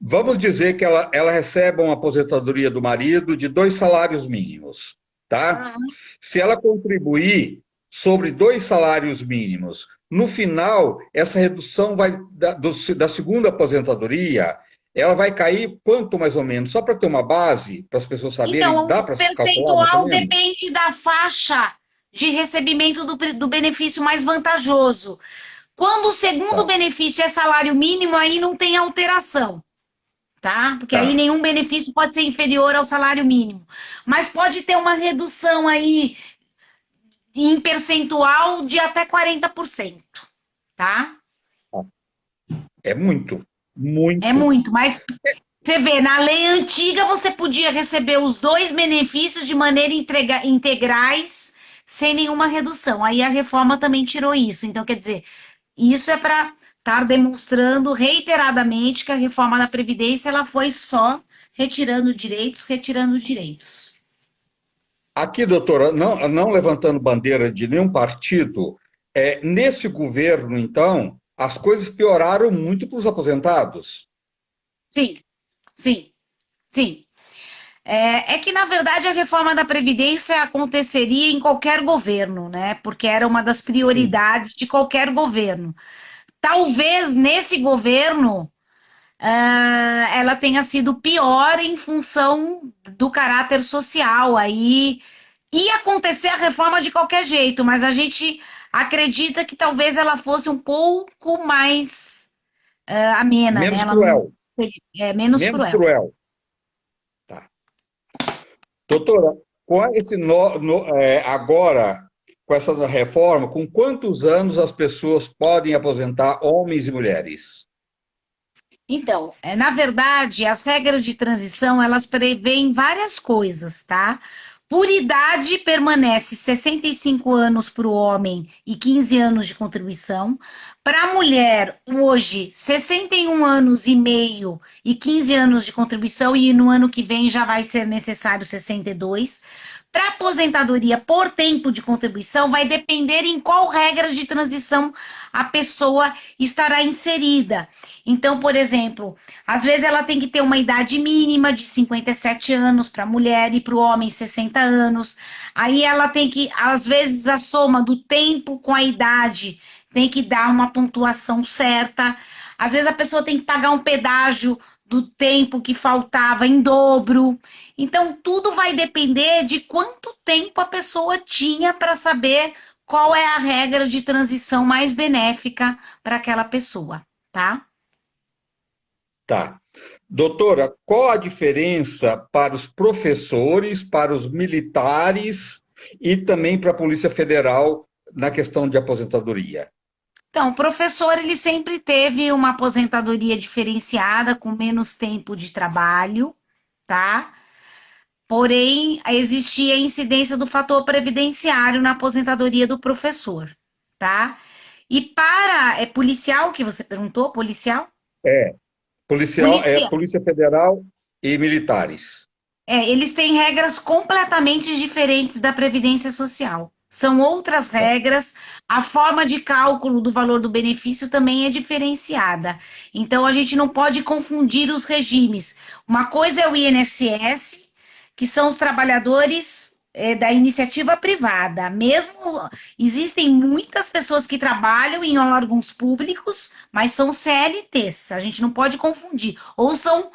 Vamos dizer que ela recebe uma aposentadoria do marido de 2 salários mínimos, tá? Se ela contribuir sobre 2 salários mínimos, no final, essa redução da segunda aposentadoria, ela vai cair quanto mais ou menos? Só para ter uma base, para as pessoas saberem, Então, dá o para calcular mais ou percentual menos? depende da faixa de recebimento do benefício mais vantajoso. Quando o segundo Tá, benefício é salário mínimo, aí não tem alteração, tá? Porque aí tá. nenhum benefício pode ser inferior ao salário mínimo. Mas pode ter uma redução aí em percentual de até 40%, tá? É muito, É muito. muito, mas você vê, na lei antiga você podia receber os dois benefícios de maneira integrais, sem nenhuma redução. Aí a reforma também tirou isso. Então, quer dizer, isso é para estar demonstrando reiteradamente que a reforma da Previdência ela foi só retirando direitos, retirando direitos. Aqui, doutora, não levantando bandeira de nenhum partido, nesse governo, então, as coisas pioraram muito para os aposentados. Sim, sim, sim. É que, na verdade, a reforma da Previdência aconteceria em qualquer governo, né? Porque era uma das Sim. prioridades de qualquer governo. Talvez nesse governo ela tenha sido pior em função do caráter social. Aí ia acontecer a reforma de qualquer jeito, mas a gente acredita que talvez ela fosse um pouco mais amena, né? Menos Ela não cruel, é menos menos cruel. cruel. Tá. Doutora, com agora, com essa reforma, com quantos anos as pessoas podem aposentar, homens e mulheres? Então, na verdade, as regras de transição, elas prevêem várias coisas, tá? Por idade, permanece 65 anos para o homem e 15 anos de contribuição. Para a mulher, hoje, 61 anos e meio e 15 anos de contribuição, e no ano que vem já vai ser necessário 62. Para aposentadoria por tempo de contribuição, vai depender em qual regra de transição a pessoa estará inserida. Então, por exemplo, às vezes ela tem que ter uma idade mínima de 57 anos para a mulher e para o homem 60 anos. Aí ela tem que, às vezes, a soma do tempo com a idade tem que dar uma pontuação certa. Às vezes a pessoa tem que pagar um pedágio do tempo que faltava em dobro. Então, tudo vai depender de quanto tempo a pessoa tinha para saber qual é a regra de transição mais benéfica para aquela pessoa, tá? Tá. Doutora, qual a diferença para os professores, para os militares e também para a Polícia Federal na questão de aposentadoria? Então, o professor ele sempre teve uma aposentadoria diferenciada, com menos tempo de trabalho, tá? Porém, existia a incidência do fator previdenciário na aposentadoria do professor, tá? E para, é policial que você perguntou? Policial? É, policial, Policial. Polícia Federal e militares. Eles têm regras completamente diferentes da Previdência Social. São outras regras, a forma de cálculo do valor do benefício também é diferenciada. Então, a gente não pode confundir os regimes. Uma coisa é o INSS, que são os trabalhadores da iniciativa privada. Mesmo existem muitas pessoas que trabalham em órgãos públicos, mas são CLTs. A gente não pode confundir. Ou são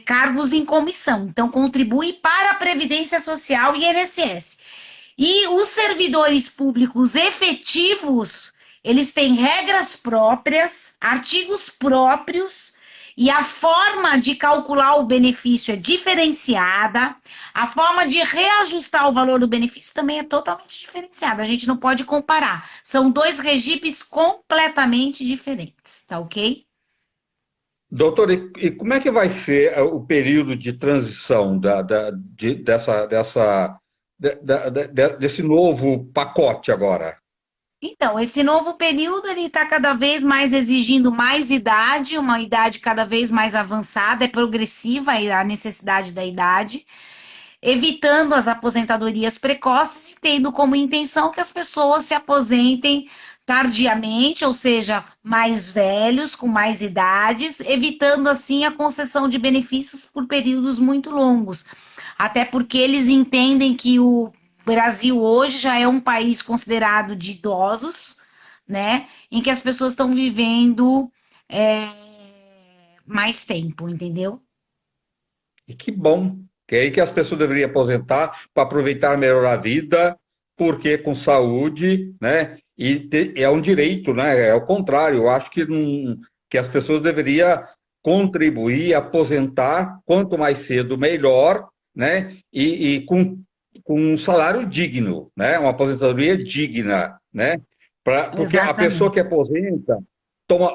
cargos em comissão. Então, contribui para a Previdência Social e INSS. E os servidores públicos efetivos, eles têm regras próprias, artigos próprios, e a forma de calcular o benefício é diferenciada, a forma de reajustar o valor do benefício também é totalmente diferenciada. A gente não pode comparar. São dois regimes completamente diferentes, tá ok? Doutor, e como é que vai ser o período de transição desse novo pacote agora? Então, esse novo período ele está cada vez mais exigindo mais idade, uma idade cada vez mais avançada, é progressiva a necessidade da idade, evitando as aposentadorias precoces e tendo como intenção que as pessoas se aposentem tardiamente, ou seja, mais velhos, com mais idades, evitando assim a concessão de benefícios por períodos muito longos. Até porque eles entendem que o Brasil hoje já é um país considerado de idosos, né? Em que as pessoas estão vivendo é, mais tempo, entendeu? E que bom, que é aí que as pessoas deveriam aposentar para aproveitar melhor a vida, porque com saúde, né? É um direito, né? É o contrário, eu acho que, que as pessoas deveriam contribuir, aposentar, quanto mais cedo, melhor, né? Com um salário digno, né? Uma aposentadoria digna, né? Porque a pessoa Exatamente. que aposenta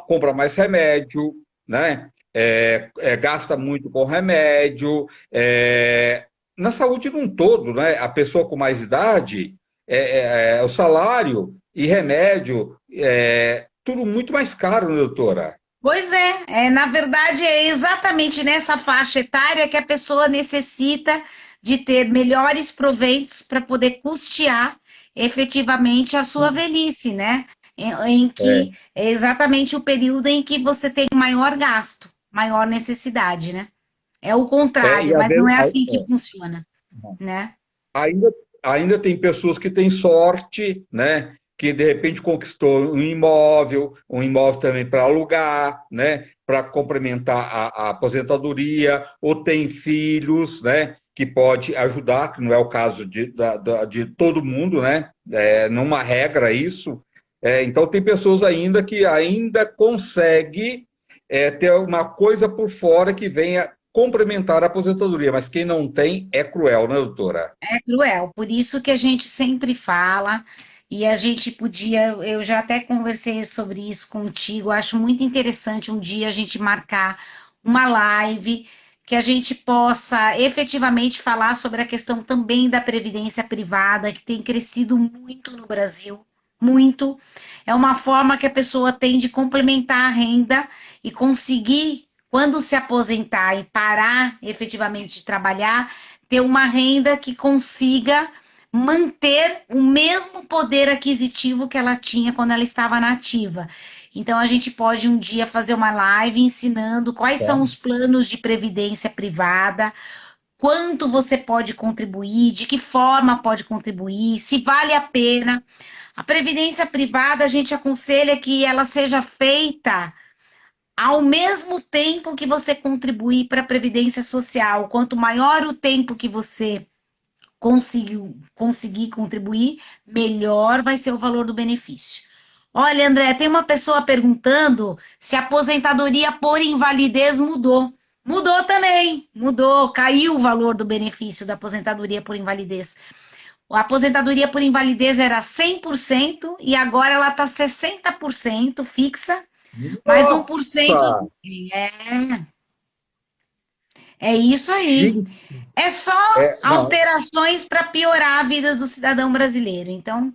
compra mais remédio, né? Gasta muito com remédio, na saúde num todo, né? A pessoa com mais idade, o salário e remédio, tudo muito mais caro, né, doutora? Pois na verdade, é exatamente nessa faixa etária que a pessoa necessita de ter melhores proveitos para poder custear efetivamente a sua velhice, né? Em que É, é exatamente o período em que você tem maior gasto, maior necessidade, né? É o e contrário, às mas não vezes, é assim que funciona, né? ainda, ainda tem pessoas que têm sorte, né? Que de repente conquistou um imóvel também para alugar, né? Para complementar a aposentadoria, ou tem filhos, né? Que pode ajudar, que não é o caso de todo mundo, né? Numa regra isso. Então tem pessoas ainda que ainda consegue ter uma coisa por fora que venha complementar a aposentadoria, mas quem não tem é cruel, né, doutora? É cruel, por isso que a gente sempre fala, e a gente podia, eu já até conversei sobre isso contigo, acho muito interessante um dia a gente marcar uma live que a gente possa efetivamente falar sobre a questão também da previdência privada, que tem crescido muito no Brasil, muito. É uma forma que a pessoa tem de complementar a renda e conseguir, quando se aposentar e parar efetivamente de trabalhar, ter uma renda que consiga manter o mesmo poder aquisitivo que ela tinha quando ela estava nativa. Então a gente pode um dia fazer uma live ensinando quais são os planos de previdência privada, quanto você pode contribuir, de que forma pode contribuir, se vale a pena. A previdência privada, a gente aconselha que ela seja feita ao mesmo tempo que você contribuir para a previdência social. Quanto maior o tempo que você conseguir contribuir, melhor vai ser o valor do benefício. Olha, André, tem uma pessoa perguntando se a aposentadoria por invalidez mudou. Mudou também, mudou, caiu o valor do benefício da aposentadoria por invalidez. A aposentadoria por invalidez era 100% e agora ela está 60% fixa, mais 1%. Nossa! É, é isso aí. Gente, É só não, alterações para piorar a vida do cidadão brasileiro. Então,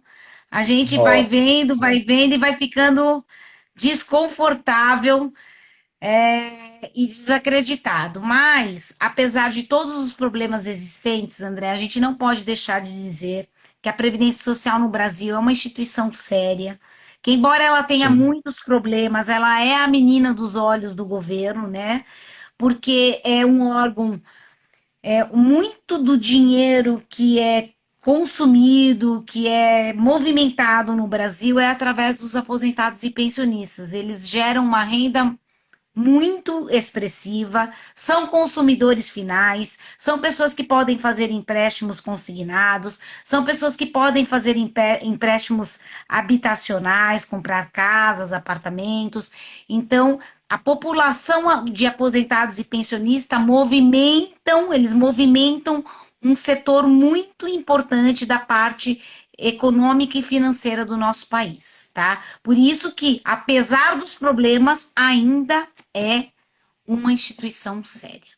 a gente nossa. vai vendo e vai ficando desconfortável, e desacreditado. Mas, apesar de todos os problemas existentes, André, a gente não pode deixar de dizer que a Previdência Social no Brasil é uma instituição séria, que, embora ela tenha Sim. muitos problemas, ela é a menina dos olhos do governo, né? Porque é um órgão, muito do dinheiro que é consumido, que é movimentado no Brasil é através dos aposentados e pensionistas. Eles geram uma renda muito expressiva, são consumidores finais, são pessoas que podem fazer empréstimos consignados, são pessoas que podem fazer empréstimos habitacionais, comprar casas, apartamentos. Então, a população de aposentados e pensionistas eles movimentam um setor muito importante da parte econômica e financeira do nosso país, tá? Por isso que, apesar dos problemas, ainda é uma instituição séria.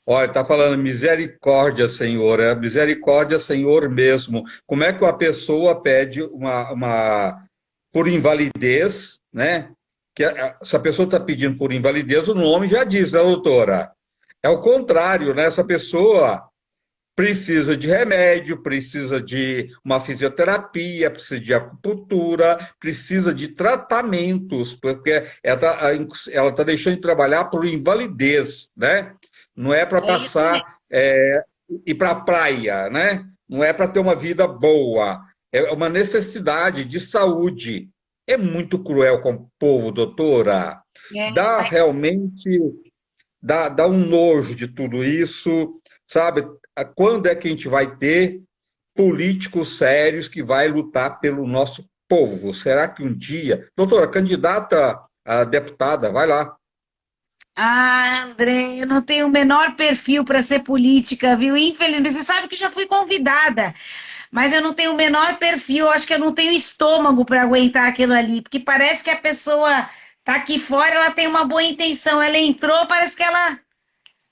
Olha, está falando misericórdia, Senhor, é misericórdia, Senhor mesmo. Como é que uma pessoa pede por invalidez, né? Se a pessoa está pedindo por invalidez, o nome já diz, né, doutora? É o contrário, né? Essa pessoa precisa de remédio, precisa de uma fisioterapia, precisa de acupuntura, precisa de tratamentos, porque ela está deixando de trabalhar por invalidez, né? Não é para É isso mesmo. passar, ir para a praia, né? Não é para ter uma vida boa, é uma necessidade de saúde. É muito cruel com o povo, doutora. É, Dá mas realmente dá um nojo de tudo isso, sabe? Quando é que a gente vai ter políticos sérios que vai lutar pelo nosso povo? Será que um dia... Doutora, candidata a deputada, vai lá. Ah, André, eu não tenho o menor perfil para ser política, viu? Infelizmente, você sabe que já fui convidada, mas eu não tenho o menor perfil, eu acho que eu não tenho estômago para aguentar aquilo ali, porque parece que a pessoa tá aqui fora, ela tem uma boa intenção, ela entrou, parece que ela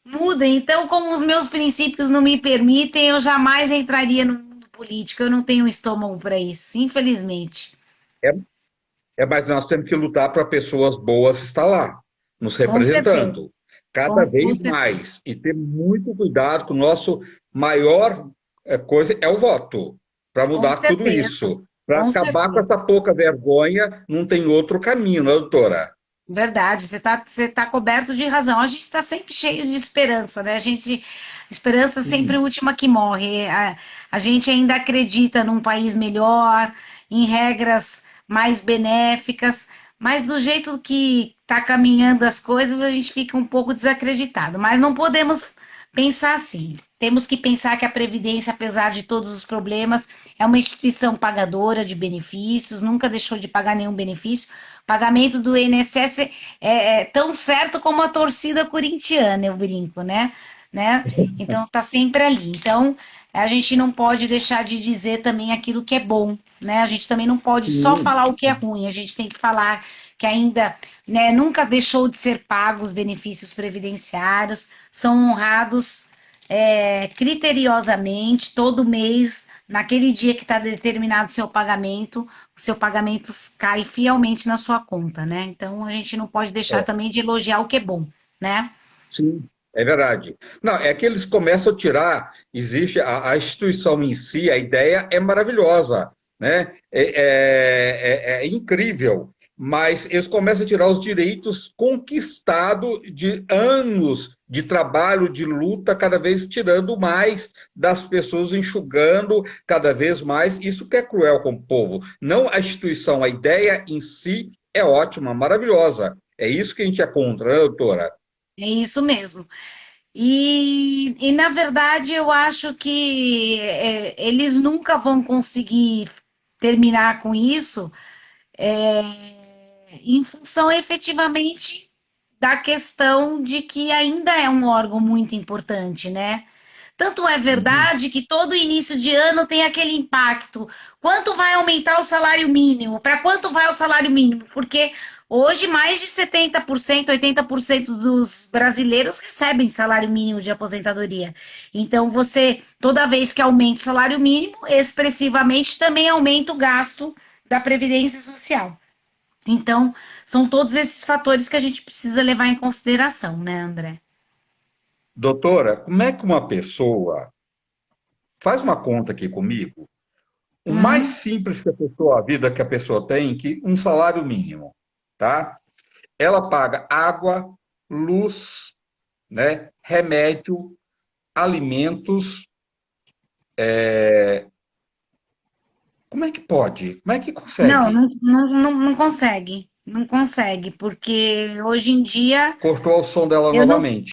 muda. Então, como os meus princípios não me permitem, eu jamais entraria no mundo político, eu não tenho estômago para isso, infelizmente. É, mas nós temos que lutar para pessoas boas estar lá, nos Com certeza, representando, cada com vez certeza, mais. E ter muito cuidado com o nosso maior coisa é o voto, para com mudar tudo certeza, isso. Para com acabar com certeza. essa pouca vergonha, não tem outro caminho, né, doutora? Verdade, você tá coberto de razão. A gente está sempre cheio de esperança, né? Esperança sempre a Sim. última que morre. A gente ainda acredita num país melhor, em regras mais benéficas, mas do jeito que está caminhando as coisas, a gente fica um pouco desacreditado. Mas não podemos pensar assim. Temos que pensar que a Previdência, apesar de todos os problemas, é uma instituição pagadora de benefícios, nunca deixou de pagar nenhum benefício. O pagamento do INSS é tão certo como a torcida corintiana, eu brinco, né? Então tá sempre ali. Então a gente não pode deixar de dizer também aquilo que é bom, né? A gente também não pode só Sim. falar o que é ruim, a gente tem que falar que ainda, né, nunca deixou de ser pago os benefícios previdenciários, são honrados, criteriosamente, todo mês, naquele dia que está determinado o seu pagamento cai fielmente na sua conta, né? Então a gente não pode deixar É. também de elogiar o que é bom, né? Sim, é verdade. Não, é que eles começam a tirar, existe a instituição em si, a ideia é maravilhosa, né? É incrível. mas eles começam a tirar os direitos conquistados de anos de trabalho, de luta, cada vez tirando mais das pessoas, enxugando cada vez mais. Isso que é cruel com o povo. Não a instituição, a ideia em si é ótima, maravilhosa. É isso que a gente é contra, né, doutora? É isso mesmo. Na verdade, eu acho que eles nunca vão conseguir terminar com isso, é, em função efetivamente da questão de que ainda é um órgão muito importante, né? Tanto é Uhum. verdade que todo início de ano tem aquele impacto. Quanto vai aumentar o salário mínimo? Para quanto vai o salário mínimo? Porque hoje mais de 70%, 80% dos brasileiros recebem salário mínimo de aposentadoria. Então, você, toda vez que aumenta o salário mínimo, expressivamente também aumenta o gasto da Previdência Social. Então, são todos esses fatores que a gente precisa levar em consideração, né, André? Doutora, como é que uma pessoa faz uma conta aqui comigo? O mais Hum? simples que a pessoa, a vida que a pessoa tem, que um salário mínimo, tá? Ela paga água, luz, né, remédio, alimentos. Como é que pode? Como é que Não, consegue? não consegue. Não consegue, porque hoje em dia Cortou o som dela eu não, novamente.